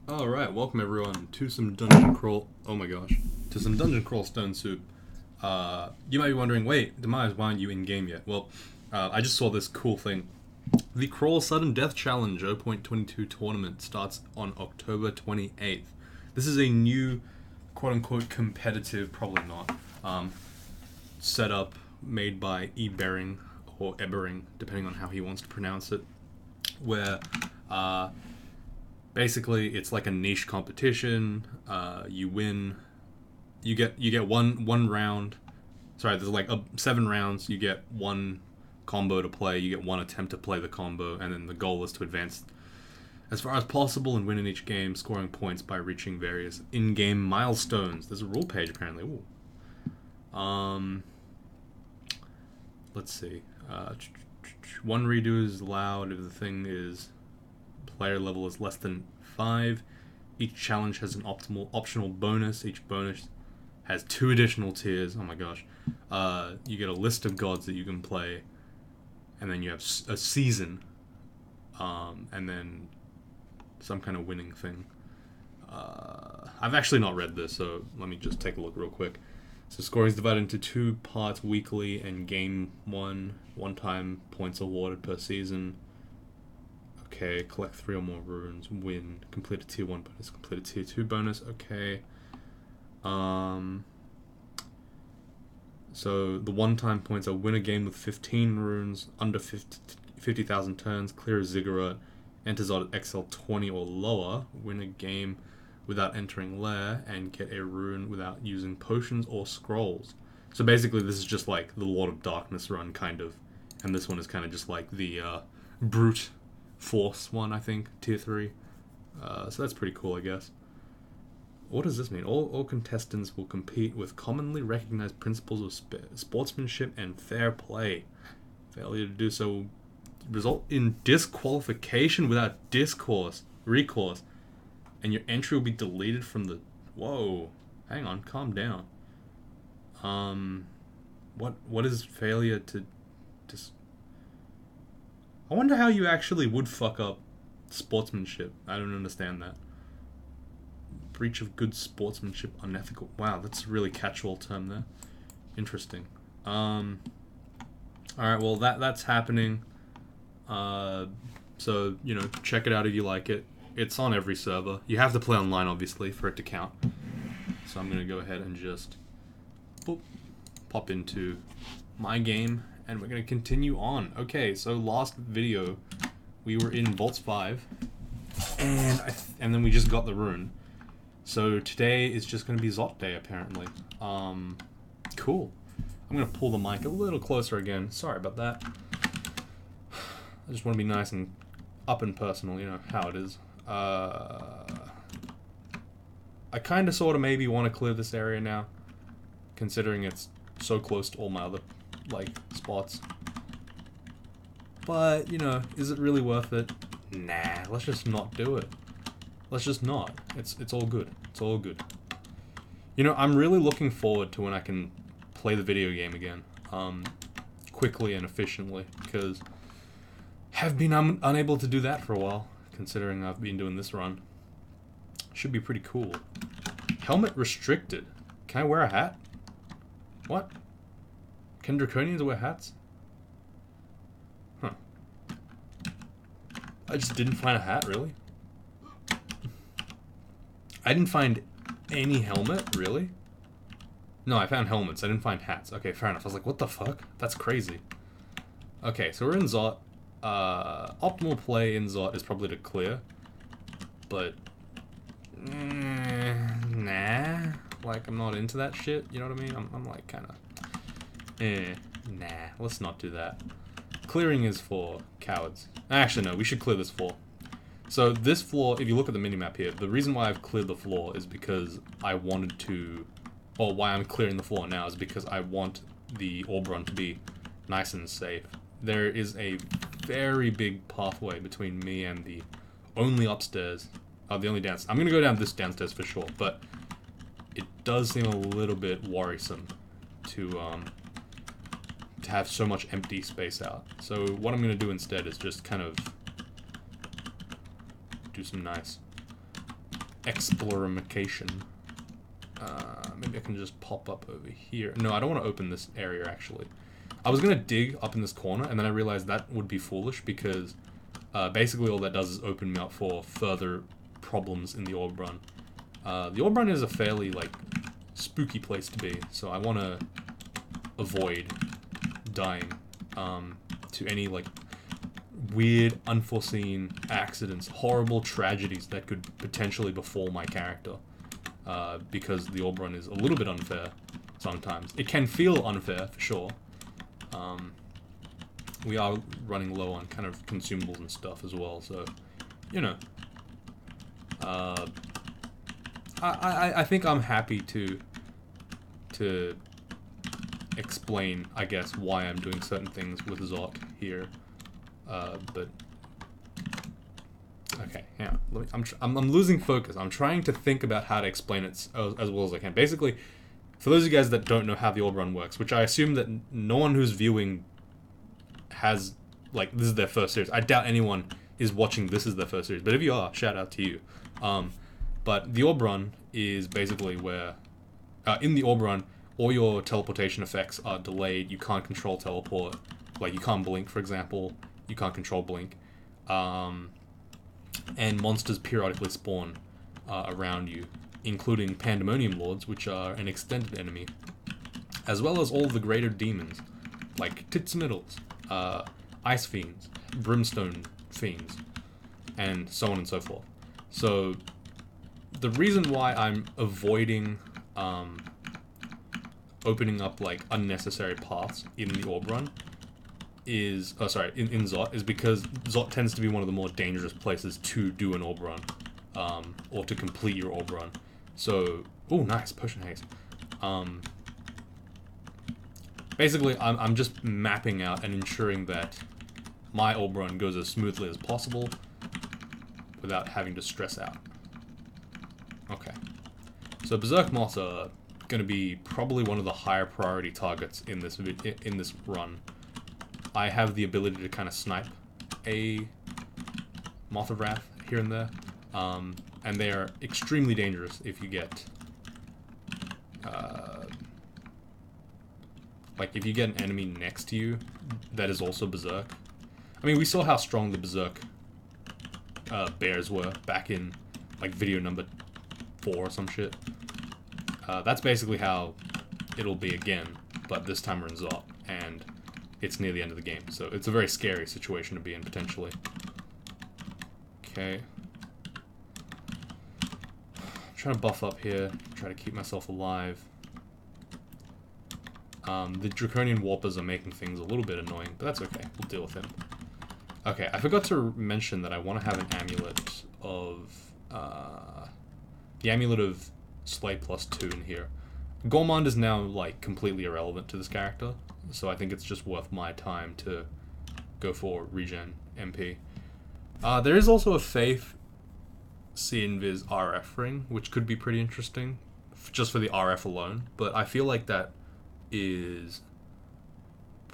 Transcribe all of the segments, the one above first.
Alright, welcome everyone to some Dungeon Crawl. Oh my gosh. To some Dungeon Crawl Stone Soup. You might be wondering, wait, Demise, why aren't you in game yet? Well, I just saw this cool thing. The Crawl Sudden Death Challenge 0.22 tournament starts on October 28th. This is a new, quote unquote, competitive, probably not, setup made by Ebering, or Ebering, depending on how he wants to pronounce it, where, basically, it's like a niche competition. You win. You get one round. Sorry, there's like 7 rounds. You get one combo to play. You get one attempt to play the combo, and then the goal is to advance as far as possible and win in each game, scoring points by reaching various in-game milestones. There's a rule page apparently. Ooh. Let's see. One redo is allowed if the thing is player level is less than 5. Each challenge has an optional bonus. Each bonus has 2 additional tiers. Oh my gosh. You get a list of gods that you can play, and then you have a season, and then some kind of winning thing. I've actually not read this, so let me just take a look real quick. So scoring is divided into 2 parts weekly, and game 1-time points awarded per season. Okay, collect 3 or more runes, win, complete a tier 1 bonus, complete a tier 2 bonus, okay. So the 1-time points are win a game with 15 runes, under 50,000 turns, clear a ziggurat, enter Zod at XL 20 or lower, win a game without entering lair, and get a rune without using potions or scrolls. So basically this is just like the Lord of Darkness run, kind of. And this one is kind of just like the brute force one, I think, tier 3. So that's pretty cool, I guess. What does this mean? All contestants will compete with commonly recognized principles of sportsmanship and fair play. Failure to do so result in disqualification without recourse, and your entry will be deleted from the... Whoa, hang on, calm down. What is failure to... I wonder how you actually would fuck up sportsmanship. I don't understand that. Breach of good sportsmanship, unethical. Wow, that's a really catch-all term there. Interesting. Alright, well, that's happening. So, you know, check it out if you like it. It's on every server. You have to play online, obviously, for it to count. So I'm going to go ahead and just pop into my game, and we're going to continue on. Okay, so last video, we were in Vaults 5, and then we just got the rune. So today is just going to be Zot Day, apparently. Cool. I'm going to pull the mic a little closer again. Sorry about that. I just want to be nice and up and personal, you know how it is. I kind of sort of maybe want to clear this area now, considering it's so close to all my other, like, spots. But, you know, is it really worth it? Nah, let's just not do it. Let's just not. It's all good. It's all good. You know, I'm really looking forward to when I can play the video game again, quickly and efficiently, because have been unable to do that for a while, considering I've been doing this run. Should be pretty cool. Helmet restricted. Can I wear a hat? What? Can Draconians wear hats? Huh. I just didn't find a hat, really? I didn't find any helmet, really? No, I found helmets. I didn't find hats. Okay, fair enough. I was like, what the fuck? That's crazy. Okay, so we're in Zot. Optimal play in Zot is probably to clear. But... nah. Like, I'm not into that shit. You know what I mean? I'm like, kind of... nah. Let's not do that. Clearing is for cowards. Actually, no. We should clear this floor. So this floor, if you look at the minimap here, the reason why I've cleared the floor is because I wanted to, or why I'm clearing the floor now is because I want the orb run to be nice and safe. There is a very big pathway between me and the only upstairs, the only downstairs. I'm going to go down this downstairs for sure, but it does seem a little bit worrisome to have so much empty space out. So what I'm going to do instead is just kind of do some nice Explorification. Maybe I can just pop up over here. No, I don't want to open this area, actually. I was going to dig up in this corner, and then I realized that would be foolish, because basically all that does is open me up for further problems in the orb run. The orb run is a fairly, like, spooky place to be, so I want to avoid dying to any, like, weird, unforeseen accidents, horrible tragedies that could potentially befall my character. Because the orb run is a little bit unfair sometimes. It can feel unfair, for sure. We are running low on kind of consumables and stuff as well, so, you know. I think I'm happy to explain, I guess, why I'm doing certain things with DrAK here. But okay, yeah. I'm losing focus. I'm trying to think about how to explain it as well as I can. Basically, for those of you guys that don't know how the orb run works, which I assume that no one who's viewing has, like, this is their first series. I doubt anyone is watching this as their first series, but if you are, shout out to you. But the orb run is basically where, in the orb run, all your teleportation effects are delayed. You can't control teleport. Like, you can't blink, for example. You can't control blink. And monsters periodically spawn around you, including Pandemonium Lords, which are an extended enemy, as well as all the greater demons, like Titsmiddles, Ice Fiends, Brimstone Fiends, and so on and so forth. So, the reason why I'm avoiding opening up, like, unnecessary paths in the orb run is, in Zot, is because Zot tends to be one of the more dangerous places to do an orb run, or to complete your orb run. So, oh, nice, potion haste. Basically, I'm just mapping out and ensuring that my orb run goes as smoothly as possible without having to stress out. Okay. So Berserk Moths are going to be probably one of the higher priority targets in this run. I have the ability to kind of snipe a Moth of Wrath here and there, and they are extremely dangerous if you get, like, if you get an enemy next to you that is also Berserk. I mean, we saw how strong the Berserk bears were back in, like, video number 4 or some shit. That's basically how it'll be again, but this time we're in Zot, and it's near the end of the game, so it's a very scary situation to be in, potentially. Okay. I'm trying to buff up here, try to keep myself alive. The Draconian Warpers are making things a little bit annoying, but that's okay, we'll deal with them. Okay, I forgot to mention that I want to have an amulet of, the amulet of Slay +2 in here. Gourmand is now, like, completely irrelevant to this character, so I think it's just worth my time to go for regen MP. There is also a Faith C-Invis RF ring, which could be pretty interesting, just for the RF alone, but I feel like that is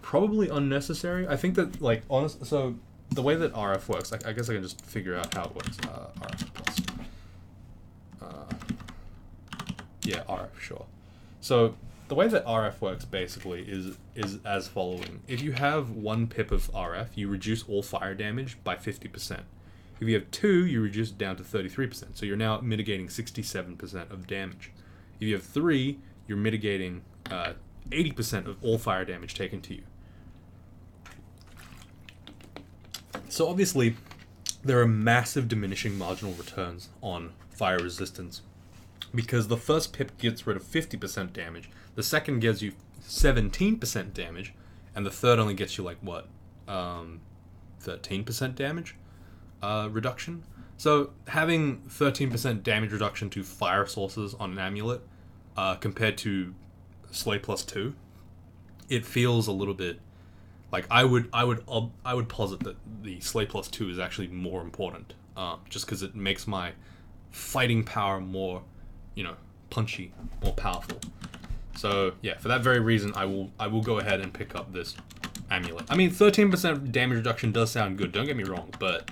probably unnecessary. I think that, like, so the way that RF works, I guess I can just figure out how it works. RF plus. Yeah, RF, sure. So, the way that RF works, basically, is as following. If you have 1 pip of RF, you reduce all fire damage by 50%. If you have 2, you reduce it down to 33%, so you're now mitigating 67% of damage. If you have 3, you're mitigating 80% of all fire damage taken to you. So obviously, there are massive diminishing marginal returns on fire resistance, because the first pip gets rid of 50% damage, the second gives you 17% damage, and the third only gets you, like, what, 13% damage reduction? So having 13% damage reduction to fire sources on an amulet, compared to Slay +2, it feels a little bit like I would posit that the Slay +2 is actually more important, just because it makes my fighting power more, you know, punchy, more powerful. So yeah, for that very reason, I will go ahead and pick up this amulet. I mean, 13% damage reduction does sound good, don't get me wrong, but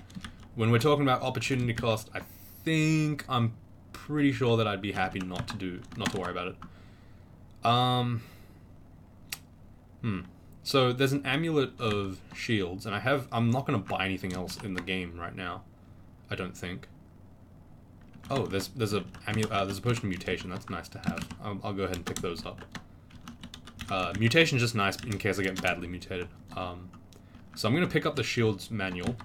when we're talking about opportunity cost, I think I'm pretty sure that I'd be happy not to worry about it. So there's an amulet of shields, and I'm not gonna buy anything else in the game right now. I don't think. Oh, there's a potion of mutation. That's nice to have. I'll go ahead and pick those up. Mutation's just nice in case I get badly mutated. So I'm gonna pick up the shields manual.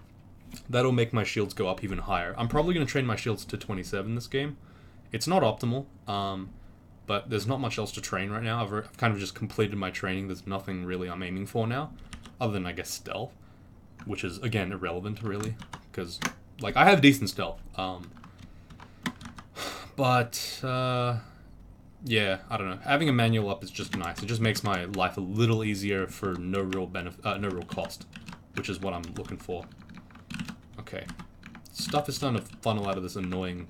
That'll make my shields go up even higher. I'm probably gonna train my shields to 27 this game. It's not optimal, but there's not much else to train right now. I've kind of just completed my training. There's nothing really I'm aiming for now, other than I guess stealth, which is again irrelevant really, because like I have decent stealth. But yeah, I don't know. Having a manual up is just nice. It just makes my life a little easier for no real cost, which is what I'm looking for. Okay, stuff is starting to funnel out of this annoying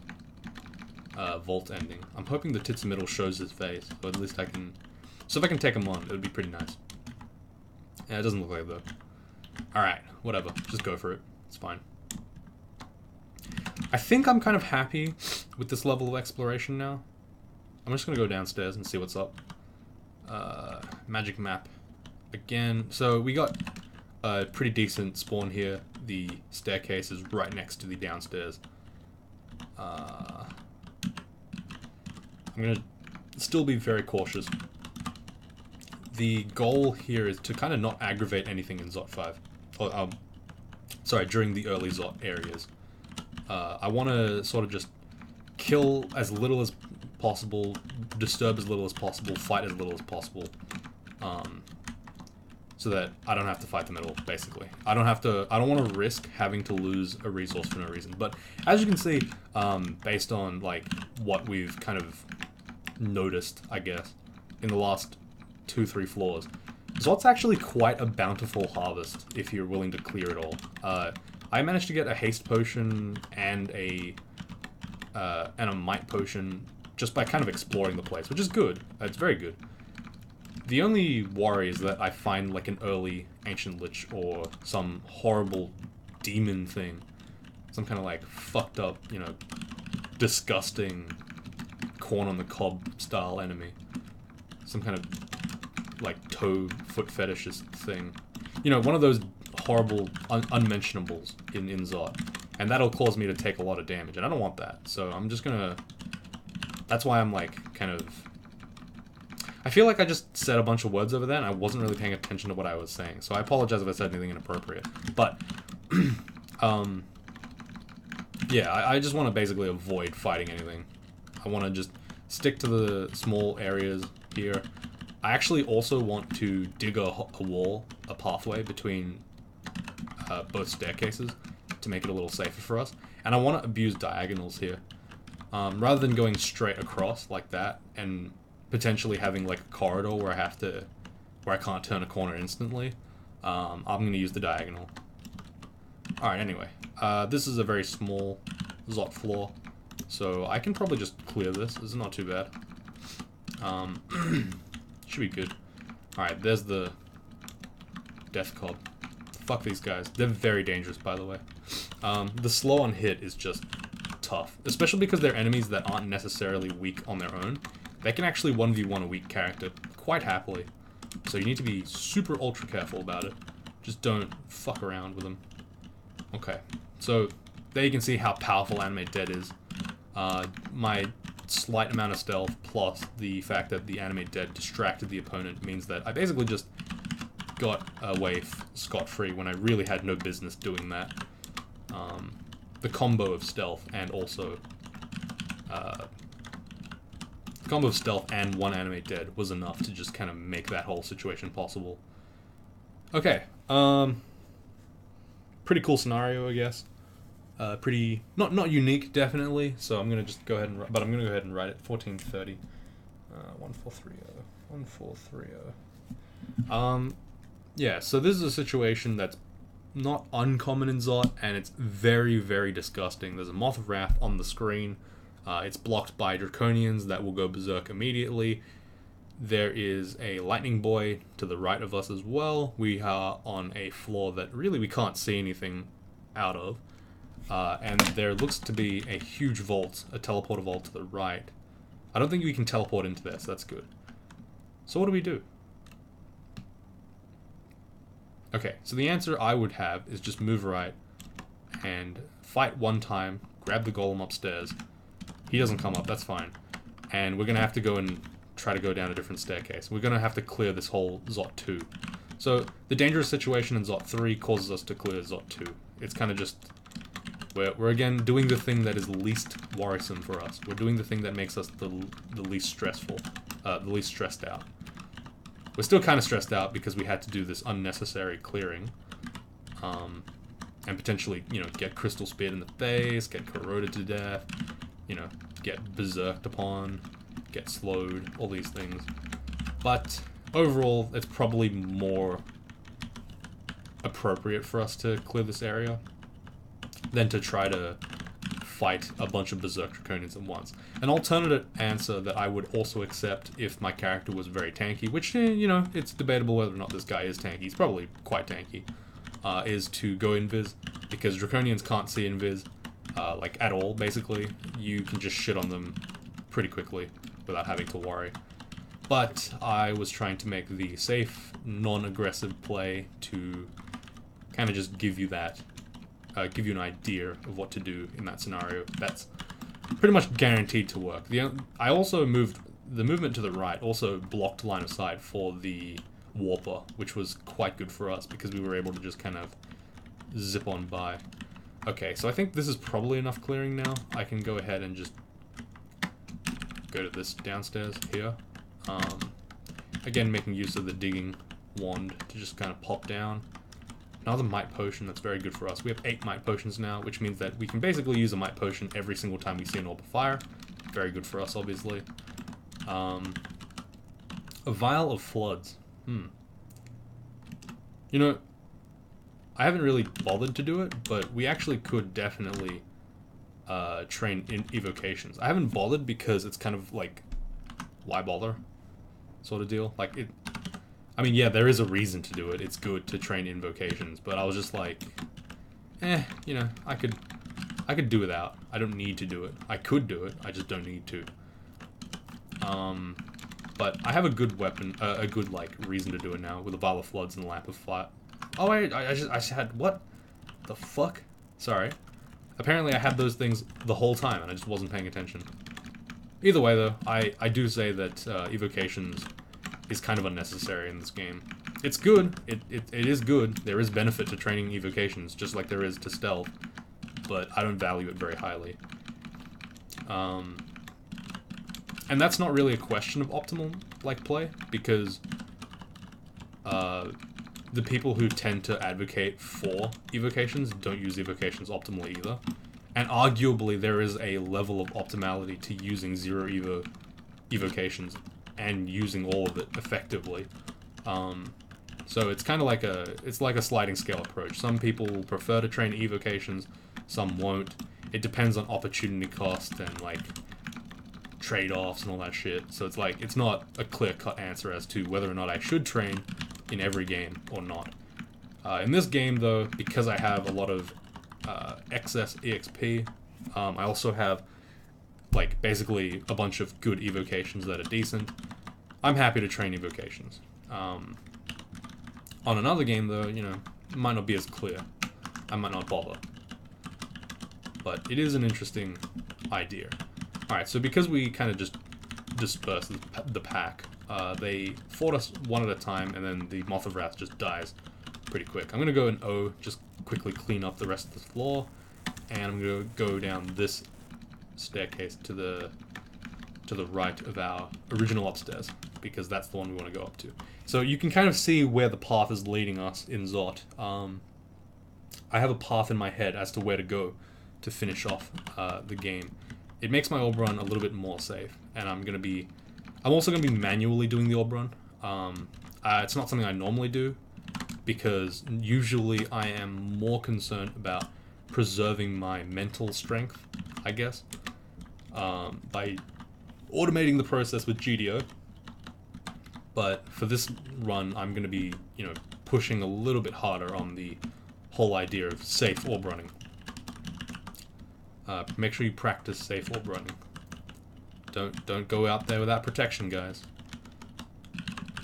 vault ending. I'm hoping the tits middle shows his face, or at least I can. So if I can take him on, it would be pretty nice. Yeah, it doesn't look like it though. All right, whatever. Just go for it. It's fine. I think I'm kind of happy with this level of exploration now. I'm just gonna go downstairs and see what's up. Magic map. Again, so we got a pretty decent spawn here. The staircase is right next to the downstairs. I'm gonna still be very cautious. The goal here is to kind of not aggravate anything in Zot 5. Or, sorry, during the early Zot areas. I want to sort of just kill as little as possible, disturb as little as possible, fight as little as possible, so that I don't have to fight the middle, basically. I don't want to risk having to lose a resource for no reason. But as you can see, based on like what we've kind of noticed, I guess, in the last 2-3 floors, Zot's actually quite a bountiful harvest if you're willing to clear it all. I managed to get a haste potion and a might potion just by kind of exploring the place, which is good. It's very good. The only worry is that I find like an early ancient lich or some horrible demon thing, some kind of like fucked up, you know, disgusting corn on the cob style enemy, some kind of like toe foot fetishist thing, you know, one of those horrible unmentionables in Zot, and that'll cause me to take a lot of damage, and I don't want that. So I'm just gonna. That's why I'm like kind of. I feel like I just said a bunch of words over there, and I wasn't really paying attention to what I was saying. So I apologize if I said anything inappropriate. But yeah, I just want to basically avoid fighting anything. I want to just stick to the small areas here. I actually also want to dig a wall, a pathway between both staircases to make it a little safer for us. And I want to abuse diagonals here. Rather than going straight across like that and potentially having like a corridor where I can't turn a corner instantly, I'm going to use the diagonal. Alright, anyway. This is a very small Zot floor, so I can probably just clear this. This is not too bad. Should be good. Alright, there's the Death Cob. Fuck these guys. They're very dangerous, by the way. The slow on hit is just tough, especially because they're enemies that aren't necessarily weak on their own. They can actually 1v1 a weak character quite happily, so you need to be super ultra careful about it. Just don't fuck around with them. Okay, so there you can see how powerful Animate Dead is. My slight amount of stealth plus the fact that the Animate Dead distracted the opponent means that I basically just got away scot-free when I really had no business doing that. The combo of stealth and also the combo of stealth and one Animate Dead was enough to just kind of make that whole situation possible. Okay, pretty cool scenario, I guess. Pretty not unique, definitely. So I'm gonna just go ahead and I'm gonna go ahead and write it. 1430, 1430, 1430. Yeah. So this is a situation that's not uncommon in Zot, and it's very, very disgusting. There's a Moth of Wrath on the screen. It's blocked by Draconians that will go berserk immediately. There is a Lightning Boy to the right of us as well. We are on a floor that really we can't see anything out of. And there looks to be a huge vault, a teleporter vault to the right. I don't think we can teleport into there, so that's good. So what do we do? Okay, so the answer I would have is just move right and fight one time, grab the golem upstairs. He doesn't come up, that's fine. And we're going to have to go and try to go down a different staircase. We're going to have to clear this whole Zot 2. So the dangerous situation in Zot 3 causes us to clear Zot 2. It's kind of just... We're again doing the thing that is least worrisome for us. We're doing the thing that makes us the least stressful, the least stressed out. We're still kind of stressed out because we had to do this unnecessary clearing. And potentially, you know, get crystal speared in the face, get corroded to death, you know, get berserked upon, get slowed, all these things. But overall, it's probably more appropriate for us to clear this area than to try to fight a bunch of berserk draconians at once. An alternative answer that I would also accept if my character was very tanky, which, you know, it's debatable whether or not this guy is tanky. He's probably quite tanky. Is to go invis, because draconians can't see invis, like at all, basically. You can just shit on them pretty quickly without having to worry. But I was trying to make the safe, non-aggressive play to kind of just give you that, give you an idea of what to do in that scenario. That's pretty much guaranteed to work. I also moved, the movement to the right also blocked line of sight for the warper, which was quite good for us because we were able to just kind of zip on by. Okay, so I think this is probably enough clearing now. I can go ahead and just go to this downstairs here. Again, making use of the digging wand to just kind of pop down. Another might potion, that's very good for us. We have 8 might potions now, which means that we can basically use a might potion every single time we see an orb of fire. Very good for us, obviously. A vial of floods. You know, I haven't really bothered to do it, but we actually could definitely train in evocations. I haven't bothered because it's kind of like, why bother sort of deal. Like, it, I mean, yeah, there is a reason to do it. It's good to train invocations, but I was just like, you know, I could do without. I don't need to do it. I could do it, I just don't need to. But I have a good weapon, a good, like, reason to do it now, with a vial of floods and a lamp of fire. Oh, wait, I had, what? The fuck? Sorry. Apparently I had those things the whole time, and I just wasn't paying attention. Either way, though, I do say that evocations is kind of unnecessary in this game. It's good, it is good, there is benefit to training evocations, just like there is to stealth, but I don't value it very highly. And that's not really a question of optimal, like, play, because the people who tend to advocate for evocations don't use evocations optimally either. And arguably there is a level of optimality to using zero evocations and using all of it effectively. So it's kind of like it's like a sliding scale approach. Some people will prefer to train evocations, some won't. It depends on opportunity cost and, like, trade-offs and all that shit. So it's like, it's not a clear-cut answer as to whether or not I should train in every game or not. In this game, though, because I have a lot of excess EXP, I also have, like, basically a bunch of good evocations that are decent. I'm happy to train evocations. On another game, though, you know, it might not be as clear. I might not bother. But it is an interesting idea. Alright, so because we kind of just dispersed the pack, they fought us one at a time, and then the Moth of Wrath just dies pretty quick. I'm going to go in O, just quickly clean up the rest of the floor, and I'm going to go down this staircase to the right of our original upstairs, because that's the one we want to go up to. So you can kind of see where the path is leading us in Zot. I have a path in my head as to where to go to finish off the game. It makes my orb run a little bit more safe, and I'm also going to be manually doing the orb run. It's not something I normally do, because usually I am more concerned about preserving my mental strength, I guess, by automating the process with GDO. But for this run, I'm going to be, you know, pushing a little bit harder on the whole idea of safe orb running. Make sure you practice safe orb running. Don't go out there without protection, guys.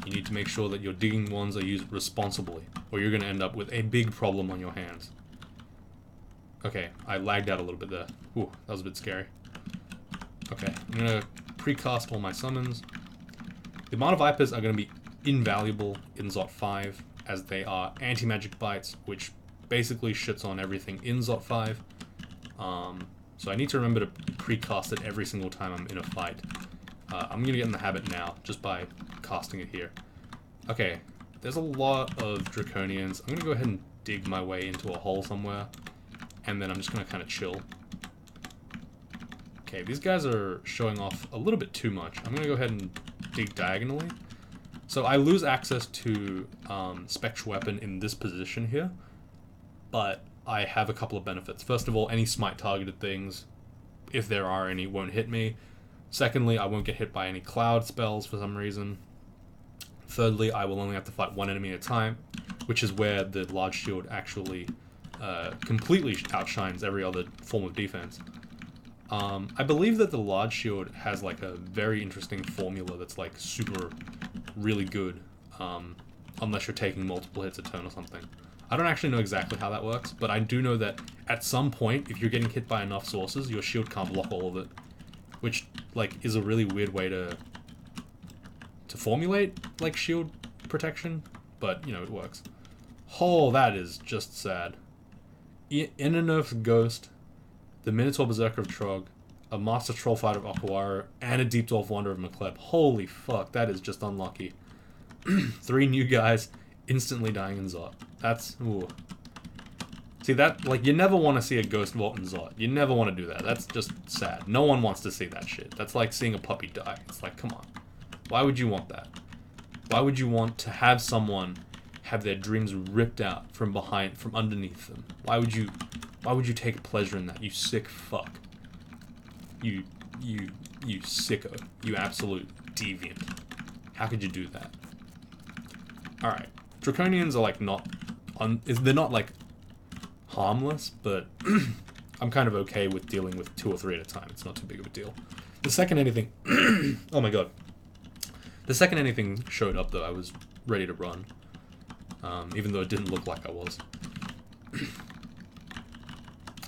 You need to make sure that your digging wands are used responsibly, or you're going to end up with a big problem on your hands. Okay, I lagged out a little bit there. Ooh, that was a bit scary. Okay, I'm going to precast all my summons. The Mana Vipers are going to be invaluable in Zot 5, as they are anti-magic bites, which basically shits on everything in Zot 5. So I need to remember to precast it every single time I'm in a fight. I'm going to get in the habit now, just by casting it here. Okay, there's a lot of Draconians. I'm going to go ahead and dig my way into a hole somewhere, and then I'm just going to kind of chill. Okay, these guys are showing off a little bit too much. I'm going to go ahead and dig diagonally. So I lose access to Spectral Weapon in this position here, but I have a couple of benefits. First of all, any smite targeted things, if there are any, won't hit me. Secondly, I won't get hit by any cloud spells for some reason. Thirdly, I will only have to fight one enemy at a time, which is where the large shield actually completely outshines every other form of defense. I believe that the large shield has like a very interesting formula that's like super really good, unless you're taking multiple hits a turn or something. I don't actually know exactly how that works, but I do know that at some point, if you're getting hit by enough sources, your shield can't block all of it, which like is a really weird way to formulate like shield protection, but you know, it works. Oh, that is just sad. Innernerf's Ghost, the Minotaur Berserker of Trog, a Master Troll Fighter of Okawara, and a Deep Dwarf Wanderer of Macleb. Holy fuck, that is just unlucky. 3 new guys instantly dying in Zot. That's, ooh. See, that, like, you never want to see a Ghost Vault in Zot. You never want to do that. That's just sad. No one wants to see that shit. That's like seeing a puppy die. It's like, come on. Why would you want that? Why would you want to have someone have their dreams ripped out from behind, from underneath them? Why would you take pleasure in that, you sick fuck? You sicko. You absolute deviant. How could you do that? Alright. Draconians are like not... they're not like harmless, but I'm kind of okay with dealing with 2 or 3 at a time. It's not too big of a deal. The second anything... oh my god. The second anything showed up, though, I was ready to run. Even though it didn't look like I was.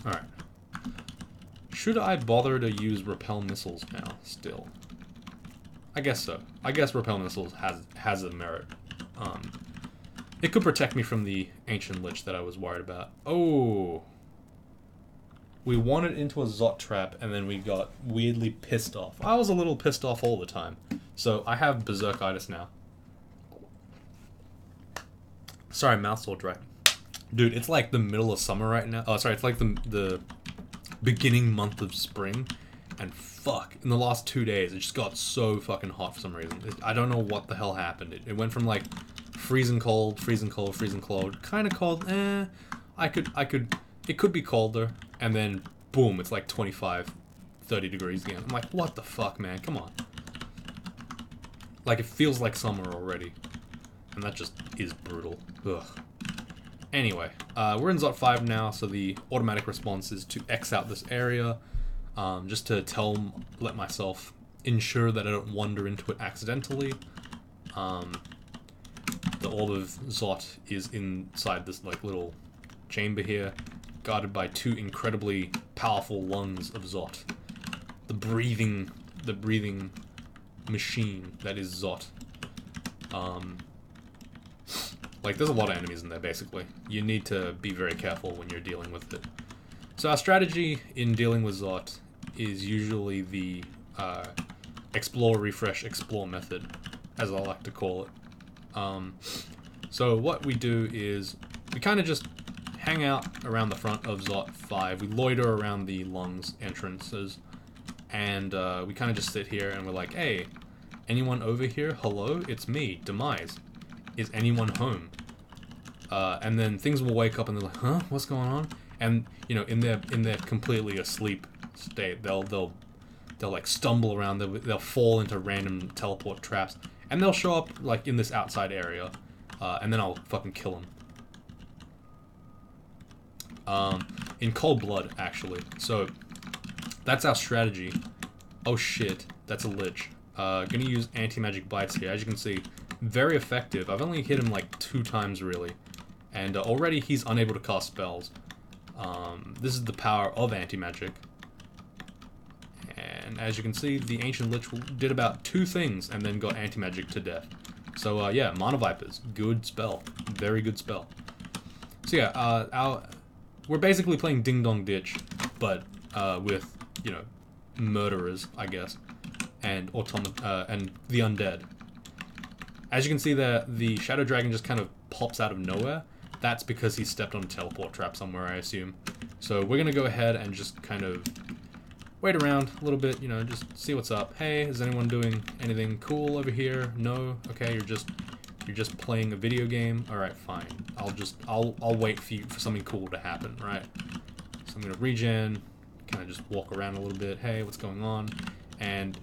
Alright. Should I bother to use repel missiles now, still? I guess so. I guess repel missiles has a merit. It could protect me from the ancient lich that I was worried about. Oh! We wandered into a Zot trap and then we got weirdly pissed off. I was a little pissed off all the time. So I have berserkitis now. Sorry, mouth sore dry. Dude, it's like the middle of summer right now. Oh, sorry, it's like the beginning month of spring. And fuck, in the last 2 days, it just got so fucking hot for some reason. I don't know what the hell happened. It went from like freezing cold, freezing cold, freezing cold, kind of cold, it could be colder, and then boom, it's like 25, 30 degrees again. I'm like, what the fuck, man, come on. Like, it feels like summer already, and that just is brutal. Ugh. Anyway, we're in Zot 5 now, so the automatic response is to X out this area, just to let myself ensure that I don't wander into it accidentally. The Orb of Zot is inside this like little chamber here, guarded by 2 incredibly powerful lungs of Zot. The breathing machine that is Zot. Like, there's a lot of enemies in there, basically. You need to be very careful when you're dealing with it. So our strategy in dealing with Zot is usually the explore, refresh, explore method, as I like to call it. So what we do is we kind of just hang out around the front of Zot 5. We loiter around the lungs entrances, and we kind of just sit here and we're like, hey, anyone over here? Hello, it's me, Demise. Is anyone home? And then things will wake up and they're like, huh, what's going on? And you know, in their completely asleep state, they'll like stumble around. They'll fall into random teleport traps, and they'll show up like in this outside area, and then I'll fucking kill them. In cold blood, actually. So that's our strategy. Oh shit, that's a lich. Gonna use anti-magic bites here. As you can see, very effective. I've only hit him like 2 times really. And already he's unable to cast spells. This is the power of anti-magic. And as you can see, the Ancient Lich did about 2 things and then got anti-magic to death. So yeah, Mana Vipers, good spell. Very good spell. So yeah, we're basically playing Ding Dong Ditch, but with, you know, murderers, I guess, and and the undead. As you can see there, the Shadow Dragon just kind of pops out of nowhere. That's because he stepped on a teleport trap somewhere, I assume. So we're gonna go ahead and just kind of wait around a little bit, you know, just see what's up. Hey, is anyone doing anything cool over here? No? Okay, you're just playing a video game? Alright, fine. I'll wait for something cool to happen, right? So I'm gonna regen, kind of just walk around a little bit. Hey, what's going on? And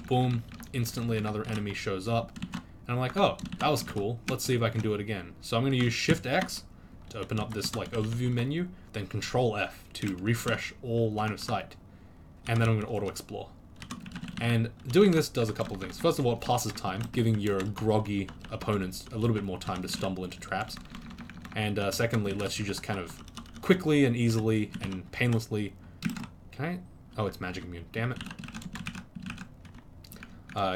boom, instantly another enemy shows up. And I'm like, oh, that was cool. Let's see if I can do it again. So I'm gonna use Shift X to open up this like overview menu, then Control F to refresh all line of sight. And then I'm gonna auto explore. And doing this does a couple of things. First of all, it passes time, giving your groggy opponents a little bit more time to stumble into traps. And secondly, it lets you just kind of quickly and easily and painlessly... Can I? Oh, it's magic immune. Damn it.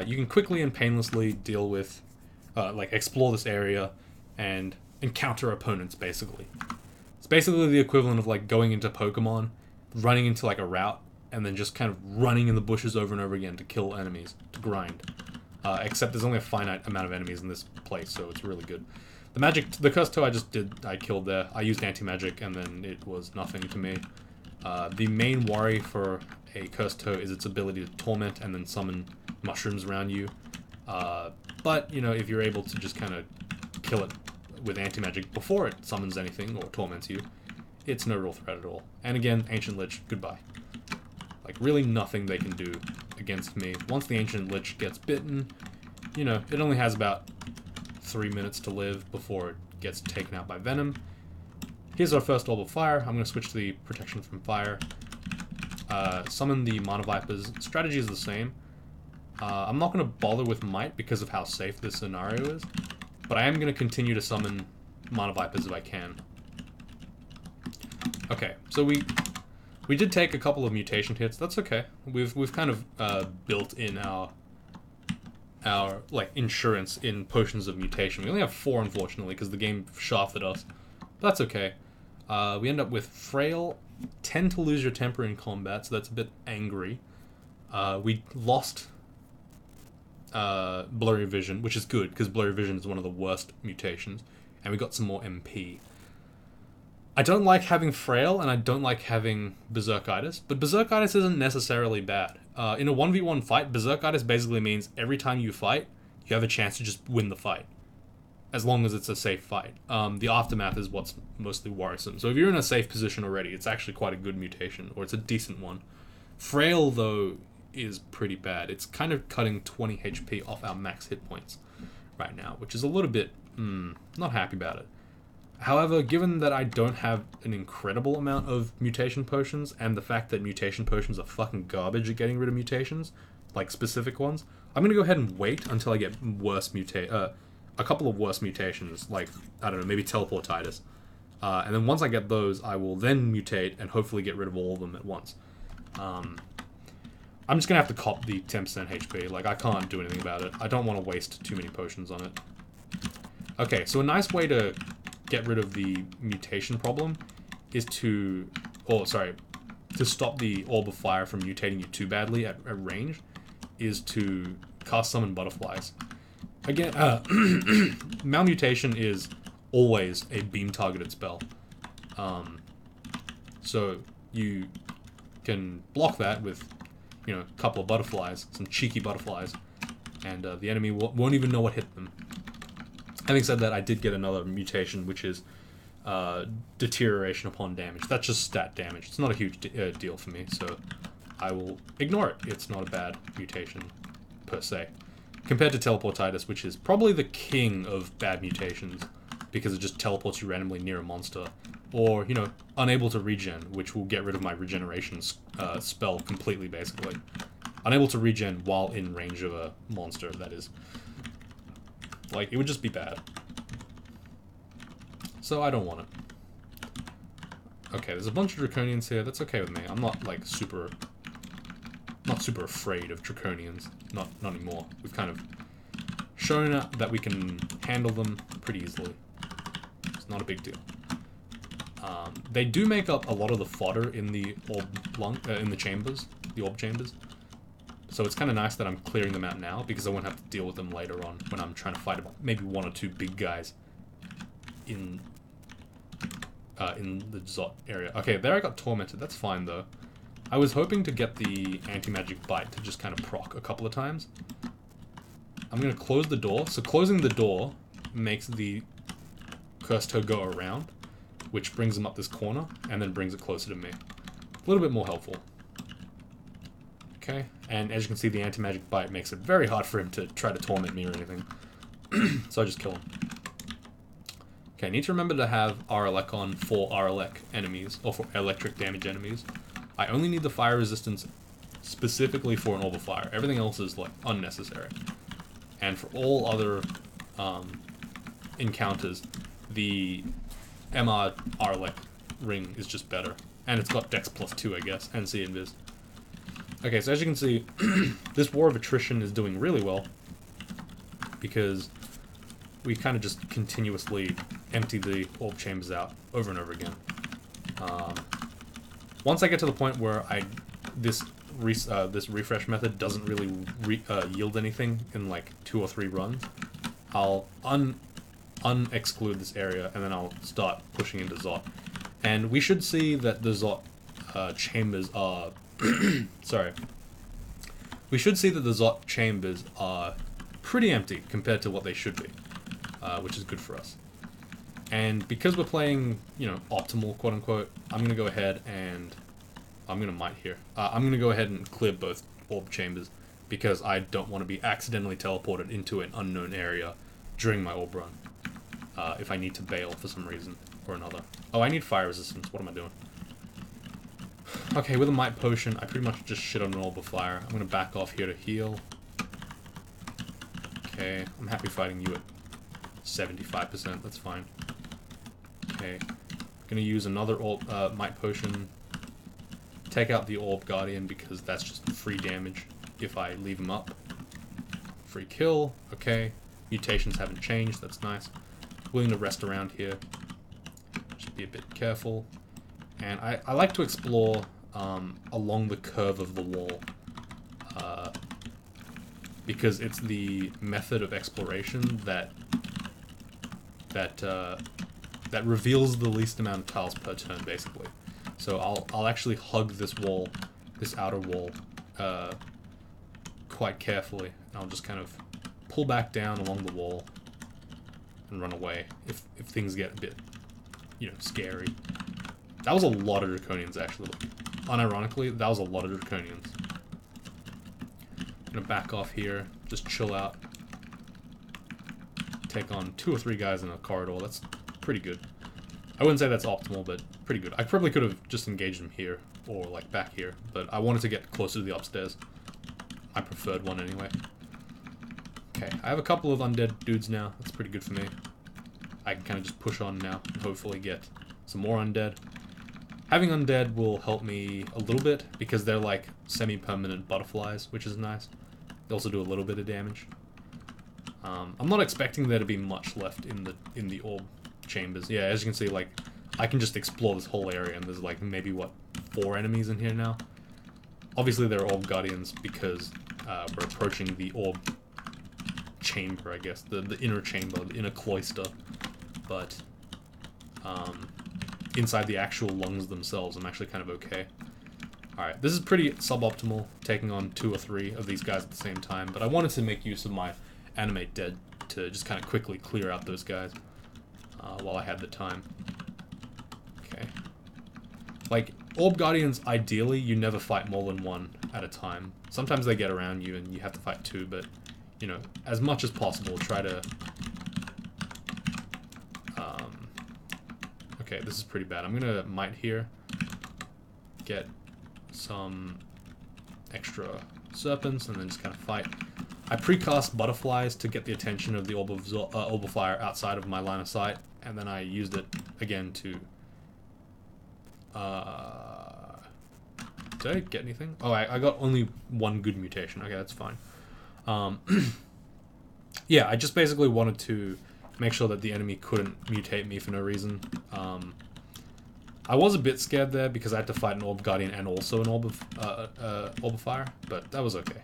You can quickly and painlessly deal with, like, explore this area and encounter opponents, basically. It's basically the equivalent of, like, going into Pokemon, running into, like, a route, and then just kind of running in the bushes over and over again to kill enemies, to grind. Except there's only a finite amount of enemies in this place, so it's really good. The Cursed Toe I killed there. I used anti-magic, and then it was nothing to me. The main worry for a Cursed Toe is its ability to torment and then summon mushrooms around you. But, you know, if you're able to just kind of kill it with anti-magic before it summons anything or torments you, it's no real threat at all. And again, Ancient Lich, goodbye. Like, really nothing they can do against me. Once the Ancient Lich gets bitten, you know, it only has about 3 minutes to live before it gets taken out by Venom. Here's our first Orb of Fire. I'm going to switch to the Protection from Fire. Summon the Mana Vipers. Strategy is the same. I'm not going to bother with Might because of how safe this scenario is, but I am going to continue to summon Mana Vipers if I can. Okay, so we did take a couple of mutation hits. That's okay. We've kind of built in our like insurance in potions of mutation. We only have 4, unfortunately, because the game shafted us. But that's okay. We end up with Frail, tend to lose your temper in combat, so that's a bit angry. We lost Blurry Vision, which is good, because Blurry Vision is one of the worst mutations, and we got some more MP. I don't like having Frail, and I don't like having Berserkitis, but Berserkitis isn't necessarily bad. In a 1v1 fight, Berserkitis basically means every time you fight, you have a chance to just win the fight, as long as it's a safe fight. The Aftermath is what's mostly worrisome. So if you're in a safe position already, it's actually quite a good mutation, or it's a decent one. Frail, though, is pretty bad. It's kind of cutting 20 HP off our max hit points right now, which is a little bit, not happy about it. However, given that I don't have an incredible amount of mutation potions, and the fact that mutation potions are fucking garbage at getting rid of mutations, like specific ones, I'm gonna go ahead and wait until I get a couple of worse mutations, like, I don't know, maybe Teleportitis. And then once I get those, I will then mutate and hopefully get rid of all of them at once. I'm just gonna have to cop the 10% HP, like, I can't do anything about it. I don't want to waste too many potions on it. Okay, so a nice way to get rid of the mutation problem is to stop the Orb of Fire from mutating you too badly at range, is to cast Summon Butterflies. Again, Malmutation is always a beam-targeted spell. So you can block that with, you know, a couple of butterflies, some cheeky butterflies, and the enemy won't even know what hit them. Having said that, I did get another mutation, which is Deterioration upon damage. That's just stat damage. It's not a huge deal for me, so I will ignore it. It's not a bad mutation, per se. Compared to Teleportitis, which is probably the king of bad mutations, because it just teleports you randomly near a monster. Or, you know, unable to regen, which will get rid of my regeneration spell completely, basically. Unable to regen while in range of a monster, that is. Like, it would just be bad. So I don't want it. Okay, there's a bunch of Draconians here. That's okay with me. I'm not, like, super afraid of Draconians. Not anymore. We've kind of shown that we can handle them pretty easily. It's not a big deal. They do make up a lot of the fodder in the in the chambers, the orb chambers. So it's kind of nice that I'm clearing them out now, because I won't have to deal with them later on when I'm trying to fight maybe one or two big guys in the Zot area. Okay, there I got tormented. That's fine though. I was hoping to get the anti-magic bite to just kind of proc a couple of times. I'm going to close the door. So closing the door makes the cursed toe go around, which brings him up this corner, and then brings it closer to me. A little bit more helpful. Okay, and as you can see, the anti-magic bite makes it very hard for him to try to torment me or anything. So I just kill him. Okay, I need to remember to have RLEC on for RLEC enemies, or for electric damage enemies. I only need the fire resistance specifically for an orb of fire. Everything else is, like, unnecessary. And for all other encounters, the MR RLEC ring is just better. And it's got Dex +2, I guess, and C Invis. Okay, so as you can see, this War of Attrition is doing really well, because we kind of just continuously empty the orb chambers out over and over again. Once I get to the point where this refresh method doesn't really yield anything in like 2 or 3 runs, I'll unexclude this area, and then I'll start pushing into Zot. And we should see that the Zot chambers are... sorry. We should see that the Zot chambers are pretty empty compared to what they should be, which is good for us. And because we're playing, you know, optimal, quote-unquote, I'm going to go ahead and... I'm going to might here. I'm going to go ahead and clear both orb chambers, because I don't want to be accidentally teleported into an unknown area during my orb run, if I need to bail for some reason or another. Oh, I need fire resistance. What am I doing? Okay, with a might potion, I pretty much just shit on an orb of fire. I'm going to back off here to heal. Okay, I'm happy fighting you at 75%. That's fine. Okay, I'm going to use another might potion. Take out the Orb Guardian, because that's just free damage if I leave him up. Free kill, okay. Mutations haven't changed, that's nice. Willing to rest around here. Just be a bit careful. And I like to explore along the curve of the wall, because it's the method of exploration that reveals the least amount of tiles per turn, basically. So I'll actually hug this wall, this outer wall, quite carefully. And I'll just kind of pull back down along the wall and run away if things get a bit, you know, scary. That was a lot of Draconians, actually. Unironically, that was a lot of Draconians. I'm gonna back off here, just chill out. Take on 2 or 3 guys in a corridor. That's pretty good. I wouldn't say that's optimal, but pretty good. I probably could have just engaged them here, or like back here, but I wanted to get closer to the upstairs. My preferred one anyway. Okay, I have a couple of undead dudes now. That's pretty good for me. I can kind of just push on now and hopefully get some more undead. Having undead will help me a little bit, because they're like semi-permanent butterflies, which is nice. They also do a little bit of damage. I'm not expecting there to be much left in the orb chambers. Yeah, as you can see, like, I can just explore this whole area, and there's like maybe, what, 4 enemies in here now? Obviously there are orb guardians, because we're approaching the orb chamber, I guess, the inner chamber, the inner cloister, but inside the actual lungs themselves, I'm actually kind of okay. Alright, this is pretty suboptimal, taking on 2 or 3 of these guys at the same time, but I wanted to make use of my Animate Dead to just kind of quickly clear out those guys while I had the time. Okay. Like, Orb Guardians, ideally, you never fight more than 1 at a time. Sometimes they get around you and you have to fight 2, but, you know, as much as possible, try to... Okay, Okay, this is pretty bad. I'm gonna might here. Get some extra serpents and then just kind of fight. I precast butterflies to get the attention of the orb of fire outside of my line of sight, and then I used it again to... did I get anything? Oh, I got only one good mutation. Okay, that's fine. Yeah, I just basically wanted to make sure that the enemy couldn't mutate me for no reason. I was a bit scared there because I had to fight an Orb Guardian and also an Orb of Fire, but that was okay.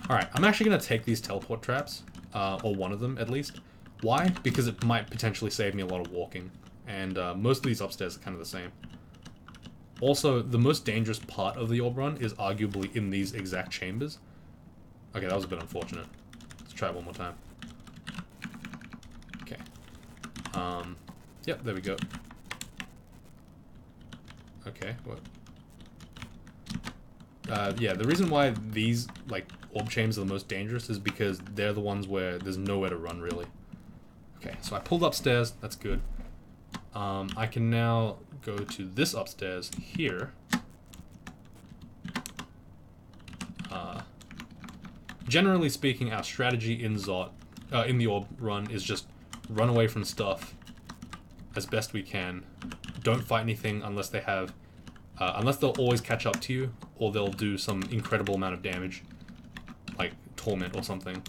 Alright, I'm actually going to take these teleport traps, or one of them at least. Why? Because it might potentially save me a lot of walking, and most of these upstairs are kind of the same. Also, the most dangerous part of the Orb Run is arguably in these exact chambers. Okay, that was a bit unfortunate. Let's try it one more time. Okay. Yep, there we go. Okay, what? Yeah, the reason why these, like, orb chambers are the most dangerous is because they're the ones where there's nowhere to run, really. Okay, so I pulled upstairs, that's good. I can now go to this upstairs here. Generally speaking, our strategy in in the orb run is just run away from stuff as best we can. Don't fight anything unless they have, unless they'll always catch up to you, or they'll do some incredible amount of damage, like Torment or something.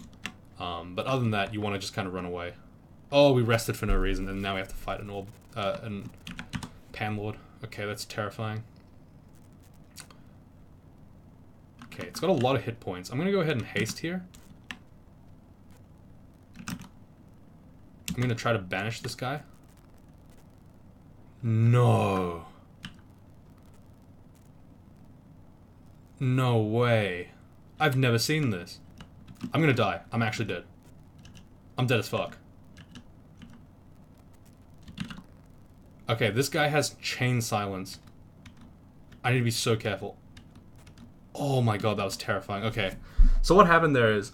But other than that, you want to just kind of run away. Oh, we rested for no reason, and now we have to fight an orb, an Panlord. Okay, that's terrifying. Okay, it's got a lot of hit points. I'm gonna go ahead and haste here. I'm gonna try to banish this guy. No. No way. I've never seen this. I'm gonna die. I'm actually dead. I'm dead as fuck. Okay, this guy has chain silence. I need to be so careful. Oh my god, that was terrifying. Okay. So what happened there is,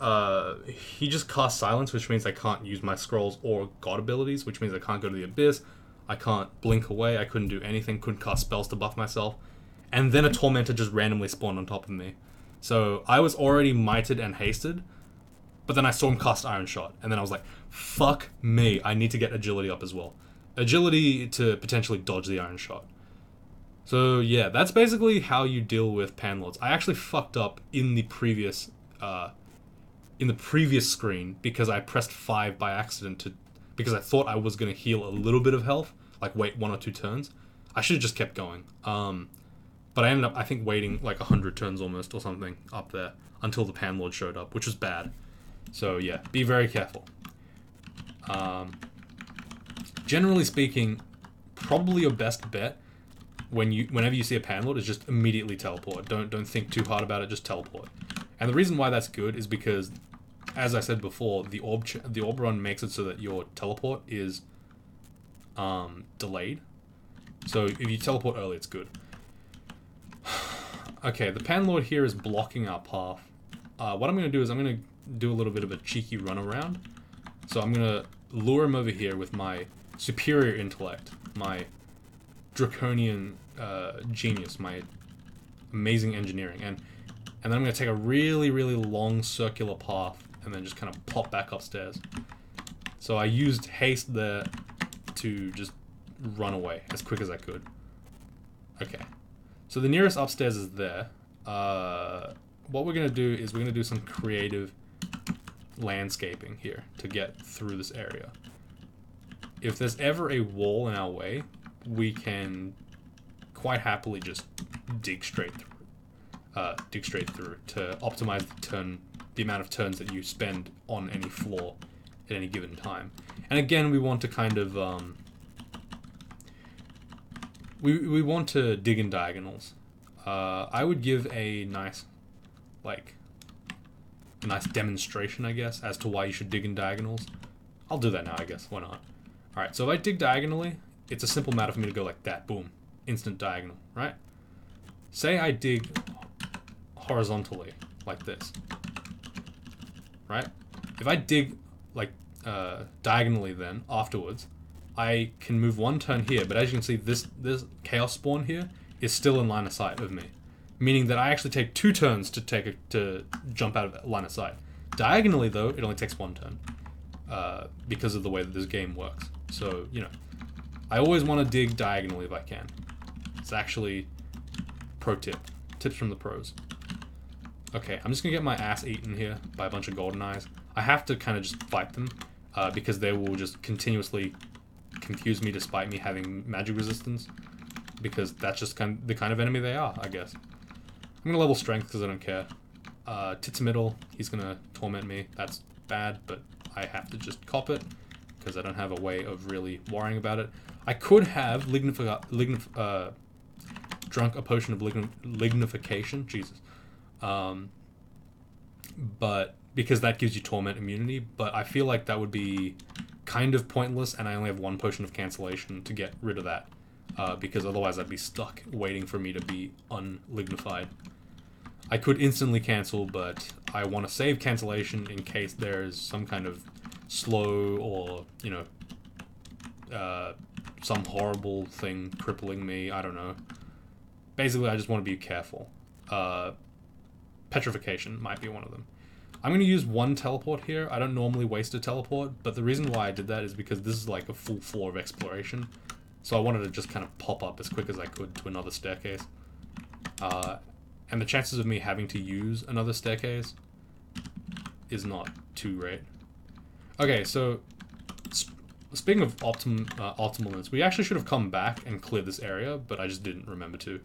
he just cast silence, which means I can't use my scrolls or god abilities, which means I can't go to the abyss. I can't blink away, I couldn't do anything, couldn't cast spells to buff myself. And then a Tormentor just randomly spawned on top of me. So I was already mighted and hasted, but then I saw him cast Iron Shot, and then I was like, fuck me, I need to get agility up as well. Agility to potentially dodge the Iron Shot. So yeah, that's basically how you deal with Panlords. I actually fucked up in the previous screen because I pressed 5 by accident because I thought I was going to heal a little bit of health, like wait 1 or 2 turns. I should have just kept going. But I ended up, I think, waiting like 100 turns almost or something up there until the Panlord showed up, which was bad. So yeah, be very careful. Generally speaking, probably your best bet whenever you see a Panlord is just immediately teleport. Don't think too hard about it, just teleport. And the reason why that's good is because, as I said before, the orb run makes it so that your teleport is delayed. So if you teleport early, it's good. Okay, the Panlord here is blocking our path. What I'm going to do is I'm going to do a little bit of a cheeky run around. So I'm going to lure him over here with my superior intellect, my draconian genius, my amazing engineering, and then I'm going to take a really, really long circular path and then just kind of pop back upstairs. So I used haste there to just run away as quick as I could. Okay. So the nearest upstairs is there. What we're going to do is we're going to do some creative landscaping here to get through this area. If there's ever a wall in our way, we can quite happily just dig straight through to optimize the amount of turns that you spend on any floor at any given time. And again, we want to kind of we want to dig in diagonals. I would give a nice demonstration, I guess, as to why you should dig in diagonals. I'll do that now, I guess. Why not? Alright, so if I dig diagonally, it's a simple matter for me to go like that. Boom. Instant diagonal, right? Say I dig horizontally, like this. Right? If I dig, like, diagonally then, afterwards, I can move 1 turn here, but as you can see, this chaos spawn here is still in line of sight of me, meaning that I actually take 2 turns to jump out of line of sight. Diagonally, though, it only takes 1 turn because of the way that this game works. So, you know, I always want to dig diagonally if I can. It's actually pro tip. Tips from the pros. Okay, I'm just gonna get my ass eaten here by a bunch of golden eyes. I have to kind of just fight them because they will just continuously confuse me despite me having magic resistance, because that's just the kind of enemy they are, I guess. I'm gonna level strength because I don't care. Tits middle, he's gonna torment me. That's bad, but I have to just cop it because I don't have a way of really worrying about it. I could have drunk a potion of lignification, Jesus. But because that gives you torment immunity, but I feel like that would be kind of pointless, and I only have 1 potion of cancellation to get rid of that, because otherwise I'd be stuck waiting for me to be unlignified. I could instantly cancel, but I want to save cancellation in case there's some kind of slow or, you know, some horrible thing crippling me, I don't know. Basically, I just want to be careful. Petrification might be one of them. I'm going to use 1 teleport here. I don't normally waste a teleport, but the reason why I did that is because this is like a full floor of exploration. So I wanted to just kind of pop up as quick as I could to another staircase. And the chances of me having to use another staircase is not too great. Okay, so speaking of optimalness, we actually should have come back and cleared this area, but I just didn't remember to.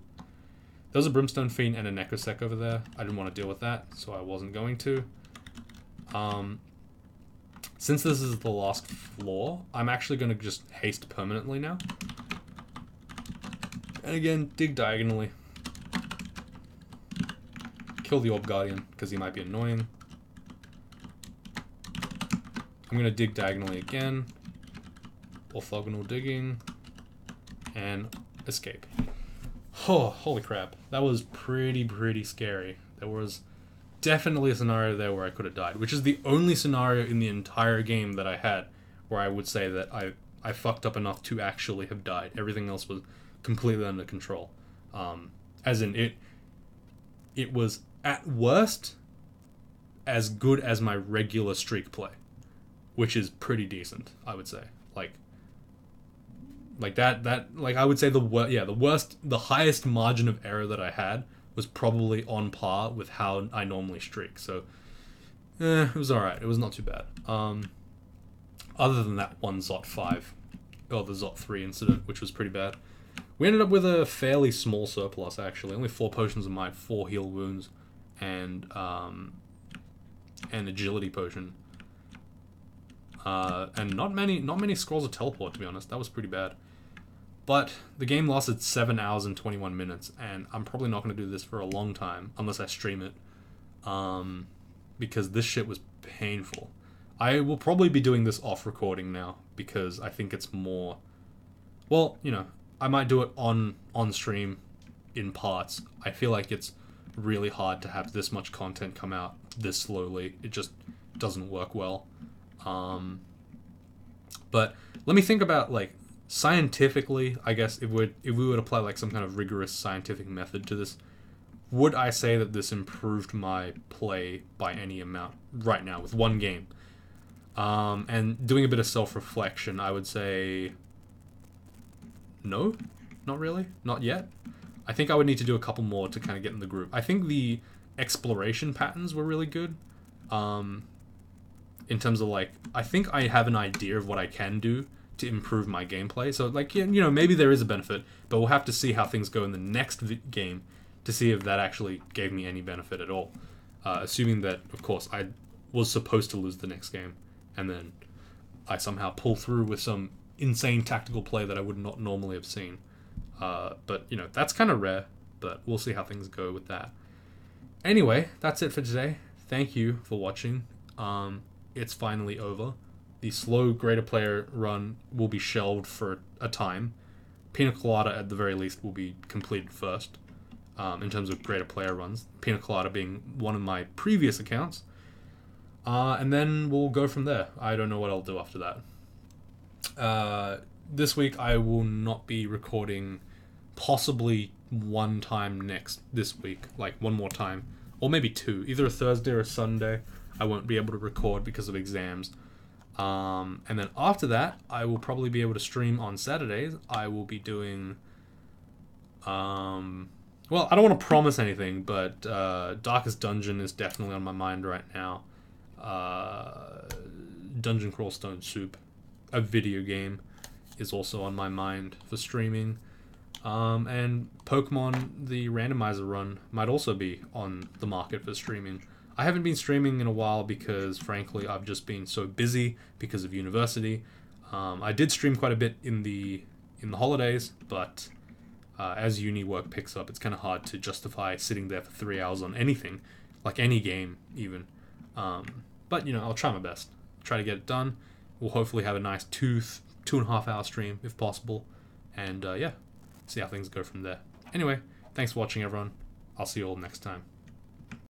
There was a Brimstone Fiend and a Necrosec over there. I didn't want to deal with that, so I wasn't going to. Since this is the last floor, I'm actually going to just haste permanently now. And again, dig diagonally. Kill the Orb Guardian, because he might be annoying. I'm going to dig diagonally again. Orthogonal digging. And escape. Oh, holy crap. That was pretty scary. There was definitely a scenario there where I could have died, which is the only scenario in the entire game that I had where I would say that I fucked up enough to actually have died. Everything else was completely under control. As in, it was, at worst, as good as my regular streak play, which is pretty decent, I would say. Like I would say the highest margin of error that I had was probably on par with how I normally streak. So, it was alright. It was not too bad. Other than that one Zot 5, or the Zot 3 incident, which was pretty bad. We ended up with a fairly small surplus, actually. Only 4 potions of might, 4 heal wounds, and an agility potion. And not many scrolls of teleport, to be honest. That was pretty bad. But the game lasted 7 hours and 21 minutes, and I'm probably not going to do this for a long time, unless I stream it, because this shit was painful. I will probably be doing this off recording now, because I think it's more, well, you know, I might do it on stream in parts. I feel like it's really hard to have this much content come out this slowly. It just doesn't work well. But let me think about, like, scientifically, I guess, if we would apply like some kind of rigorous scientific method to this, would I say that this improved my play by any amount right now with 1 game? And doing a bit of self-reflection, I would say no, not really, not yet. I think I would need to do a couple more to kind of get in the groove. I think the exploration patterns were really good. In terms of, like, I think I have an idea of what I can do to improve my gameplay. So, like, you know, maybe there is a benefit, but we'll have to see how things go in the next game to see if that actually gave me any benefit at all. Assuming that, of course, I was supposed to lose the next game, and then I somehow pull through with some insane tactical play that I would not normally have seen. But, you know, that's kind of rare, but we'll see how things go with that. Anyway, that's it for today. Thank you for watching. It's finally over. The slow Greaterplayer run will be shelved for a time. Pina Colada, at the very least, will be completed first, in terms of Greaterplayer runs. Pina Colada being one of my previous accounts. And then we'll go from there. I don't know what I'll do after that. this week I will not be recording, possibly one time this week, like one more time, or maybe two, either a Thursday or a Sunday. I won't be able to record because of exams. And then after that, I will probably be able to stream on Saturdays. I will be doing, well, I don't want to promise anything, but Darkest Dungeon is definitely on my mind right now. Dungeon Crawl Stone Soup, a video game, is also on my mind for streaming. And Pokemon, the randomizer run, might also be on the market for streaming. I haven't been streaming in a while because, frankly, I've just been so busy because of university. I did stream quite a bit in the holidays, but as uni work picks up, it's kind of hard to justify sitting there for 3 hours on anything, like any game even. But I'll try my best, try to get it done. We'll hopefully have a nice 2.5 hour stream if possible, and see how things go from there. Anyway, thanks for watching, everyone. I'll see you all next time.